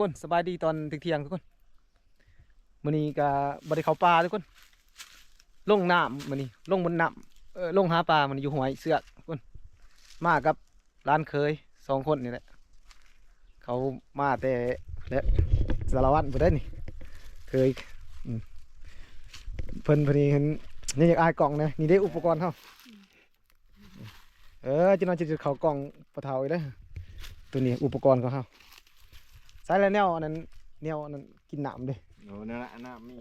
คนสบายดีตอนเที่ยงทุกคนมื้อนี้ก็บ่ได้เข้าป่าทุกคนลงน้ำมื้อนี้ลงบนน้ำลงหาปลามื้อนี้อยู่ห้วยเสือกทุกคนมากับร้านเคย2 คนนี่แหละเขามาแต่และสารวัตรบ่ได้นี่เคยอืมเพิ่นพอดีเห็นนี่อยากอายกล่องนะนี่ได้อุปกรณ์เฮาจะนอนจะเข้ากล่องปะเทาอีกเด้อตัวนี้อุปกรณ์ของเฮาใส่แล้วแนวอันนั้นกินน้ำเด้ โอ้นั่นแหละน้ำมี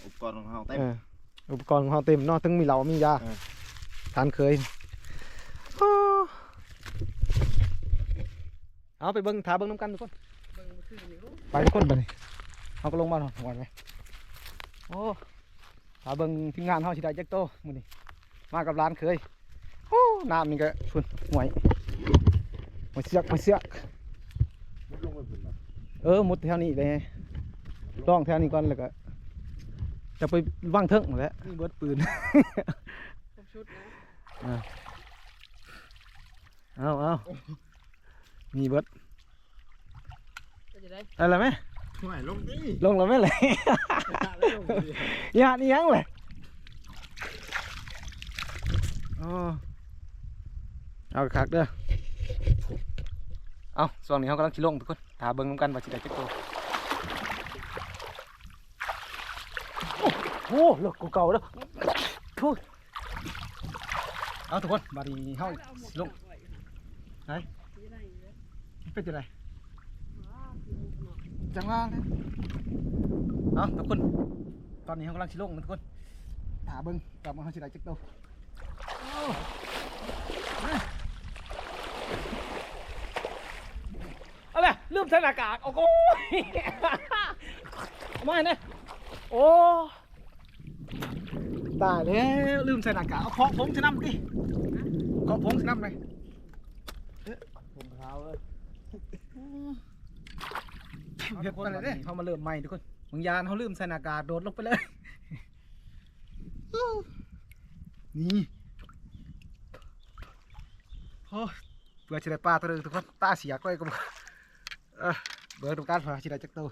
อุปกรณ์ของเราเต็มอุปกรณ์ของเราเต็มเนาะทั้งมีเหล้ามียาทานเคยเอาไปเบิ้งถาเบิ้งน้ำกันทุกคนไปทุกคนไปนี่เขาก็ลงมาหน่อยวันไหมโอ้ถาเบิ้งทีมงานเขาสิได้จักโตมื้อนี้มากับร้านเคยโอ้น้ำนี่ก็ฝุ่นห่วยมาเสือกมุดแถวนี้เลยล่องแถวนี้ก่อนแล้วก็จะไปวางเทิงแล้วนี่เบิดปืนชุดนะเอามีเบิดอะไรไหมไม่ลงดิลงแล้วไหมเลยญาติยังเลยเอาคักเด้อเอาส่วนนี้เขากำลังขี่ลงทุกคนถาเบิ้งน้ำกันว่าสิได้จักโตโอ้เลิกเก่าๆเด้อพูดเอาทุกคนบาดนี้เขาสิลงไหนเป็นยังไงจังว่าเอาทุกคนตอนนี้เขากำลังขี่ลงทุกคนถาเบิ้งกลับมาเขาสิได้จักโตอะไรลืมใส่หน้ากากโอ้โหไม่เนี่ยโอ้ตายแล้วลืมใส่หน้ากากเอาของผมจะนำดิของผมจะนำเลยผมเท้าเลยเดี๋ยวคนอะไรเนี่ยเขามาเริ่มใหม่ทุกคนบางยานเขาลืมใส่หน้ากากโดดลงไปเลยนี่โอ้เบื่อจะได้ปลาตัวนึงทุกคนตาเสียก้อยก็เบื่อตรงการพาชิได้จักตัว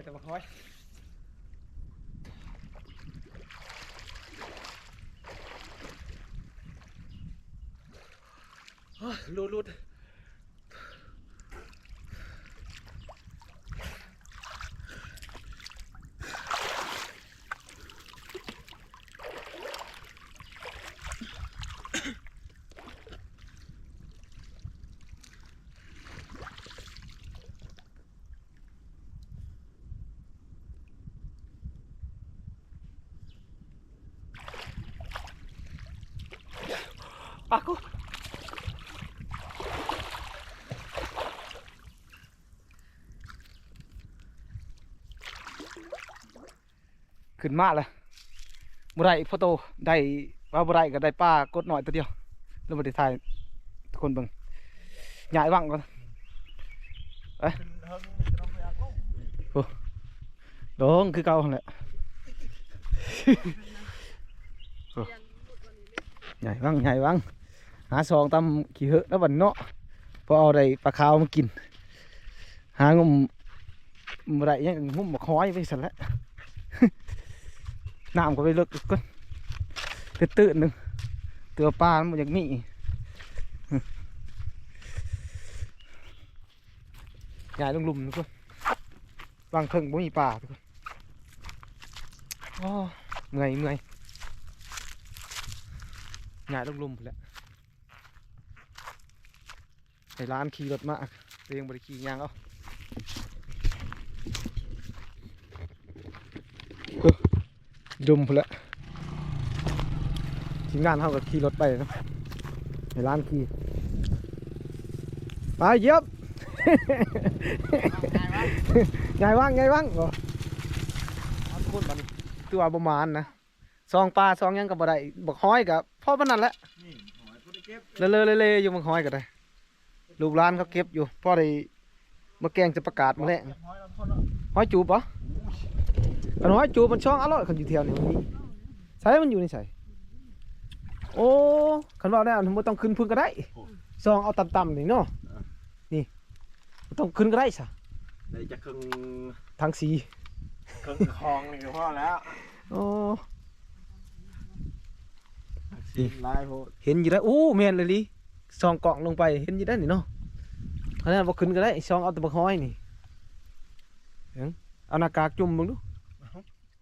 แต่มาคอยลุดปากกูขึ้นมาเลยบุไรโฟโต้ได้ว่าบุไรก็ได้ป้ากดหน่อยตัวเดียวแล้วมาได้ถ่ายทุกคนเบิ่งใหญ่บ้างก่อนเอ้ยโอ้โดงคือเก่าแหละใหญ่บ้างหาซองตำขี้เหอะแล้ววันเนาะพอเอาได้ปลาขาวมากินหางมอะไรยังงุ่มมาคอยไปสั่นแล้วน้ำก็ไปเลิกก็ตื่นหนึ่งตัวปลามันอย่างนี้ใหญ่ลงลุมทุกคน วางเพิ่งบ่มีปลาทุกคนโอ้เมื่อยหงายลงลุมไปแล้วไอ้ร้านขี่รถมาเรียงบริขี่ยางเอาดุมไปแล้วทีมงานเขาก็ขี่รถไปนะไอ้ร้านขี่ไปเย็บ ไงว่างบ่เอาทุกคนบัดนี้ตัวประมาณนะซองปลาซองหยังกับบ่ได้บักห้อยกับพ่อปานนั้นแหละ นี่หอยกูได้เก็บ เลๆอยู่บักห้อยก็ได้ลูกร้านเขาเก็บอยู่พ่อได้มาแกงจะประกาศมาแล้ว หอยลำคนเนาะ ห้อยจูบปะกันห้อยจูบมันช่องอร่อยคันอยู่แถวนี้มันมีใส่มันอยู่ในใส่โอ้คันว่าแล้วมันต้องขึ้นพื้นก็ได้ซองเอาต่ำๆนี่เนาะนี่บ่ต้องขึ้นก็ได้ซะ ได้จะครึ่ง ทางสี ครึ่งคลองนี่ก็พอแล้ว โอ้ สิลายโพด เห็นอยู่ได้วโอ้แม่นเลยลิซองกล่องลงไปเห็นอยู่ได้วนี่เนาะอันนั้นบ่ขึ้นก็ได้ซองเอาแต่บักห้อยนี่เห็นเอาหน้ากากจุ่มมึงดู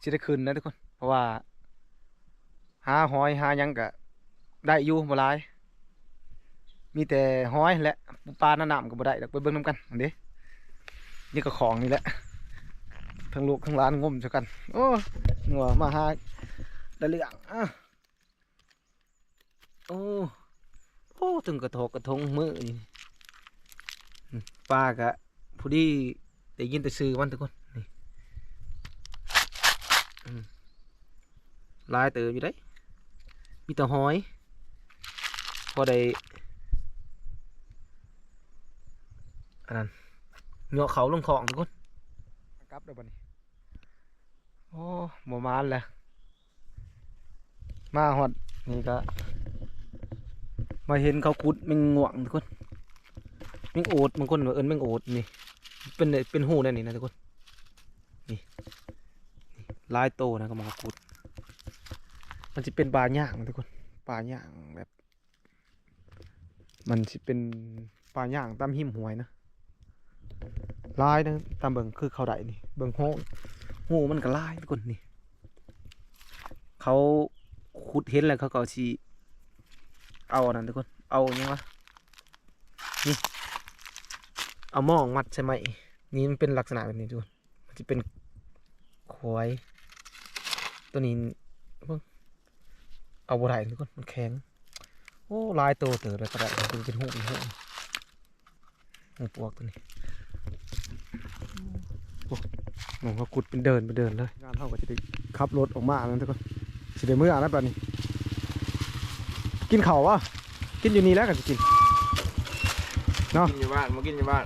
สิได้ขึ้นนะทุกคนเพราะว่าหาหอยหาหยังก็ได้อยู่บ่หลายมีแต่หอยแหละปลาหน้าน้ำก็บ่ได้ดอกไปเบิ่งนํกันอันเด้นี่ก็ของนี่แหละทั้งลูกทั้งหลานงมซะกันโอ้หัวมาหาได้เรื่องอ่ะโอ้ถึงกระทกกระทงมือนี่ปลากะผู้ดีได้ยินแต่ซื้อวันทุกคนนี่ลายเต๋ออยู่ได้มีแต่หอยพอได้อันนั้นเหงาะเขาลงคลองทุกคนกลับเดี๋ยวบัดนี้โอ้หมมานแหละมาหอดนี่ก็มาเห็นเขาขุดแมงง่วงทุกคนแมงโอดบางคนว่าเอิ้นแมงโอดนี่เป็นหูนั่นนี่นะทุกคนนี่ลายโตนะก็มาขุดมันจะเป็นปลาย่างนะทุกคนปลาย่างแบบ มันจะเป็นปลาย่างตามหิมหวยนะลายนะตามเบิ่งคือเขาได้นี่เบิ่งหูมันก็ลายทุกคนนี่เขาขุดเห็นแล้วเขาก็สิเอาอันนั้นทุกคนเอายังวะนี่เอาหม้องมัดใช่ไหมนี่มันเป็นลักษณะแบบนี้ทุกคนมันจะเป็นควายตัวนี้เพิ่งเอาบ่ได้ทุกคนมันแข็งโอ้ลายโตเต๋อเลยก็ได้เป็นหูปวกตัวนี้โอ้หนูเขาขุดเป็นเดินเลยงานเท่าก็จะได้ขับรถออกมาแล้วทุกคนสิได้มื้ออ่ะนะตอนนี้กินข้าววะกินอยู่นี่แล้วกันจะกินเนาะ กินอยู่บ้านมากินอยู่บ้าน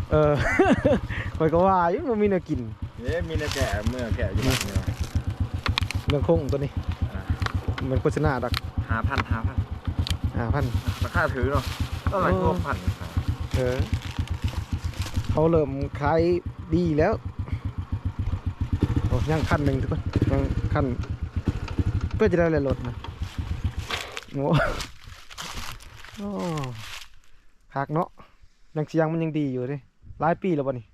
คอยก็ว่าอยู่มันมีแนวกิน เอ๊ะมีแต่แก่เมื่อแก่อยู่บ้านเนี่ย เรื่องคงตัวนี้มันโฆษณาดัก 5,000 ราคาถือเนาะต้องหลายตัวพันครับ เขาเริ่มขายดีแล้วโอ้ยังขั้นหนึ่งทุกคนยังขั้นเพื่อจะได้เลยรถนะโอ้คักเนาะยังเสียงมันยังดีอยู่เลยหลายปีแล้วบ่นี่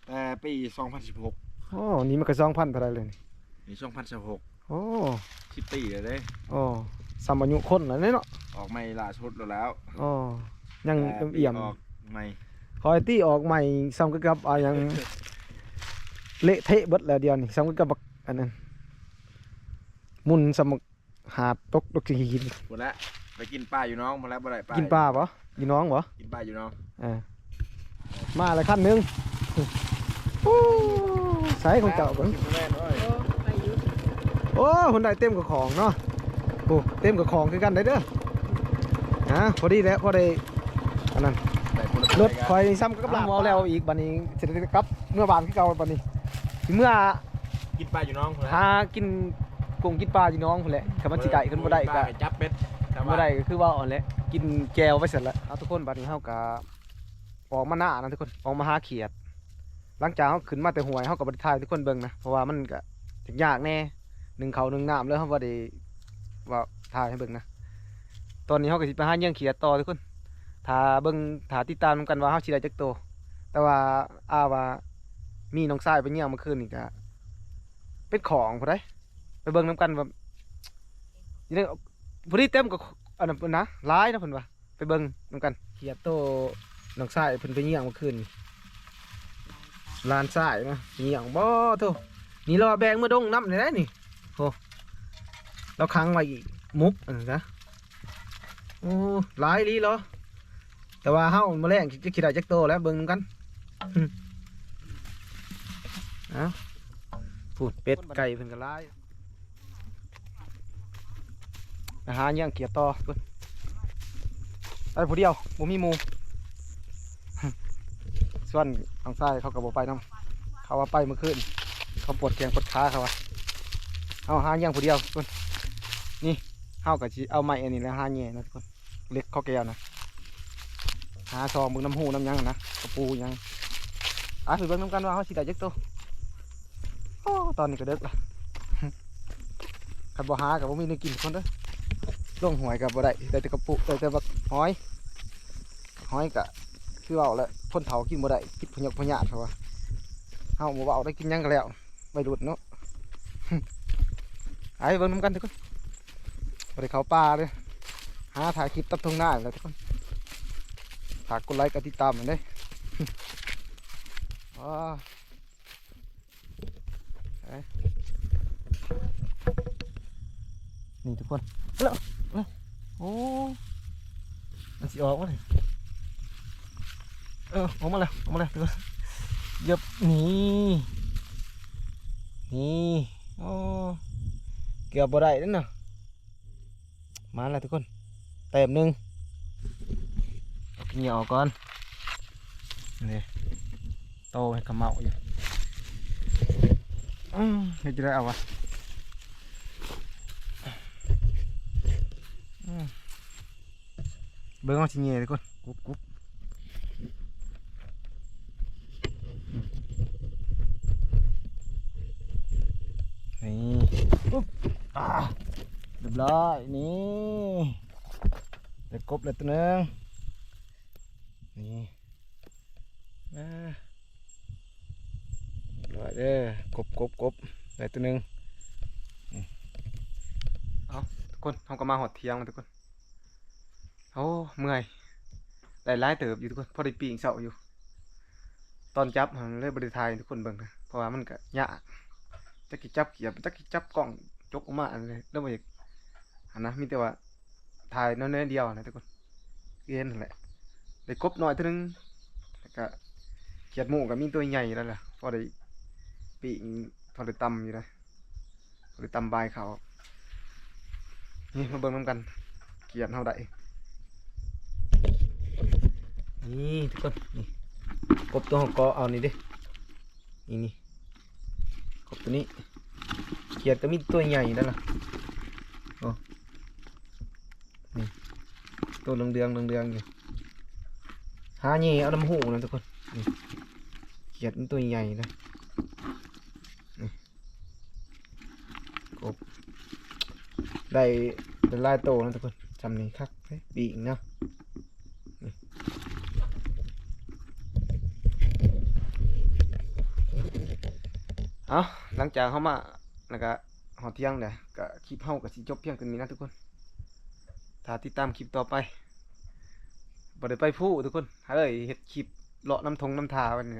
แต่ปี2016 โอ้นี่มันก็2,000เท่าไรเลยนี่ นี่2016 โอ้ 10 ปีเลยเด้ โอ้สามอายุคนแล้วเนาะ ออกใหม่ล่าสุดแล้ว โอ้ยังเอี่ยม ออกใหม่ คอยตี้ออกใหม่ซ้ำกับยังเละเทะเบิดแล้วเดียวนี่ซ้ำกับอันนั้นมุนสมหาตกดอกหิน หมดแล้วไปกินปลาอยู่น้องมาแล้วบ่ได้ปลา กิ กิ นปลาปะกินน้องปะ กินปลาอยู่น้อง มาเลยขั้นหนึ่งโอ้ใส่ของเจ้าก่อน แม่นเอ้ย โอ้คนใดเต็มกับของเนาะโอ้เต็มกับของคือกันได้เด้อพอดีแล้วพอได้อันนั้น แต่คนละ รถคอยซ้ำกับลาบเอาแล้วอีกบัดนี้เสร็จแล้วครับเมื่อบานที่เก่าบัดนี้เมื่อ กินปลาอยู่น้องคนละ หากินกุ้งกินปลาอยู่น้องพุ่นแหละคำว่าสิได้ขึ้นบ่ได้ ป ก็ ลาจับเป็ด บ่ได้ก็คือว่าอ่อนแหละกินแจวไปเสร็จแล้วเอาทุกคนบัดนี้เฮาก็ออกมาหน้านะทุกคนออกมาหาเขียด หลังจากเฮาขึ้นมาแต่ห้วยเฮาก็บ่ได้ถ่ายให้ทุกคนเบิ่งนะเพราะว่ามันก็ยากแน่หนึ่งเขาหนึ่งน้ำแล้วเฮาบ่ได้ว่าถ่ายให้เบิ่งนะตอนนี้เฮาก็สิไปหาเยี่ยงเขียดต่อทุกคนถ้าเบิ่งถ้าติดตามกันว่าเฮาสิได้จักโตแต่ว่าว่า มีน้องชายไปเยี่ยมเมื่อคืนนี่ก็เป็นของพอได้ไปเบิ่งน้ำกันว่าอยู่ในพอดีเต็มกับอันนั้นเพิ่นนะร้ายนะเพิ่นว่าไปเบิ่งน้ำกันเขียดโตน้องชายเพิ่นไปเยี่ยมเมื่อคืนนี่ลานชายนะไปเยี่ยมบ่โธ่นี่เราแบงมือดงน้ำเลยนะนี่โอ้เราค้างไว้อีกมุกอันนั้นนะโอ้ร้ายลีเหรอแต่ว่าเฮามาแรงจะคิดได้จักโตแล้วเบิ่งนำกันเอ้าพูดเป็ดไก่เพิ่นก็ร้ายอาหารย่างเกียร์ต่อเพิ่นได้ผู้เดียวบ่มีหมู่ ส่วนทางซ้ายเขาก็บ่ไปนํเขาว่าไปเมื่อคืนเขาปวดแขนปวดขาเขาว่าเอาหาย่างผู้เดียวเพิ่นนี่เฮาก็สิเอาไม้อันนี้แล้วหาแหน่นะทุกคนเล็กข้อแก้วนะหาซองเบิ่งน้ำหูน้ำหยังนะกระปูหยังไปเบิ่งน้ำกันว่าเฮาสิได้จักโตโอ้ตอนนี้ก็ดึกละ คันบ่หาก็บ่มีแนวกินคนเด้อลงหวยก็บ่ได้ได้แต่กระปุกได้แต่บักหอยก็คือเว้าแล้วคนเฒ่ากินบ่ได้กินพะยกพะยาดเขาว่าเฮาบ่เว้าได้กินหยังก็แล้วไปดูดเนาะ ไอ้เบิ่งน้ำกันทุกคนบ่ได้เข้าป่าเลยหาถ่ายคลิปตับทุ่งนาแล้วทุกคนฝากกดไลค์กดติดตามมันเด้ อ๋อนี่ทุกคนแล้วโอ้มันสิออกมาเลยออกมาแล้วทุกคนเหยับนี่โอ้เกือบบ่ได้แล้วเนาะมาแล้วทุกคนเต็มหนึ่งเหนียวก่อนนี่โตให้ขมเมาอยู่นี่จะได้เอาวะเบิ้งเอาชิ้นใหญ่ทุกคนกุ๊บนี่ปุ๊บเรียบร้อยนี่ได้กบเลยตัวนึงนี่ร้อยเด้อกบได้ตัวนึงเอาทุกคนเขาก็มาหอดเที่ยงมาทุกคนโอ้เมื่อยได้หลายเติบอยู่ทุกคนพอได้ปีงเสาอยู่ตอนจับผมเลยบริทายทุกคนเบิ่งนะเพราะว่ามันก็ยากจะกิจับเกียบจะกิจับกล้องจกออกมาอะไรเริ่มอีกอันนะมีแต่ว่าถ่ายน้อยๆเดียวนะทุกคนเอ็นนั่นแหละได้กบหน่อยตัวนึงแล้วก็เขียดหมูกับมีตัวใหญ่แล้วล่ะพอได้ปีงพอได้ตำอยู่เลยพอได้ตำใบเขานี่มาเบิ่งน้ำกันเขียดเท่าใดนี่ทุกคนนี่กบตัวของกอเอานี่ดินี่กบตัวนี้เขียดก็มีตัวใหญ่แล้วล่ะโอ้นี่ตัวเรืองอยู่หาเงี้ยเอาน้ำหูนะทุกคนนี่เขียดมันตัวใหญ่นะนี่กบได้ลายโตนะทุกคนจำนี่คักปีกเนาะเอาหลังจากเข้ามาแล้วก็หอเที่ยงเนี่ยก็คลิปเฮากับสิจบเพียงเท่านี้นะทุกคนถ้าติดตามคลิปต่อไปบ่ได้ไปผู้ทุกคนเฮ้ยเฮ็ดคลิปเลาะน้ำทาวันนี้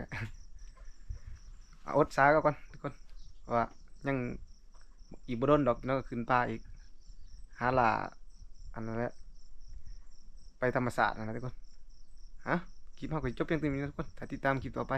อดสาก่อนทุกคนว่ายังอีกบ่โดนดอกเนาะขึ้นป่าอีกหาล่าอันนั้นแหละไปธรรมศาสตร์นะทุกคนฮะคลิปเฮาก็จบเพียงเท่านี้นะทุกคนถ้าติดตามคลิปต่อไป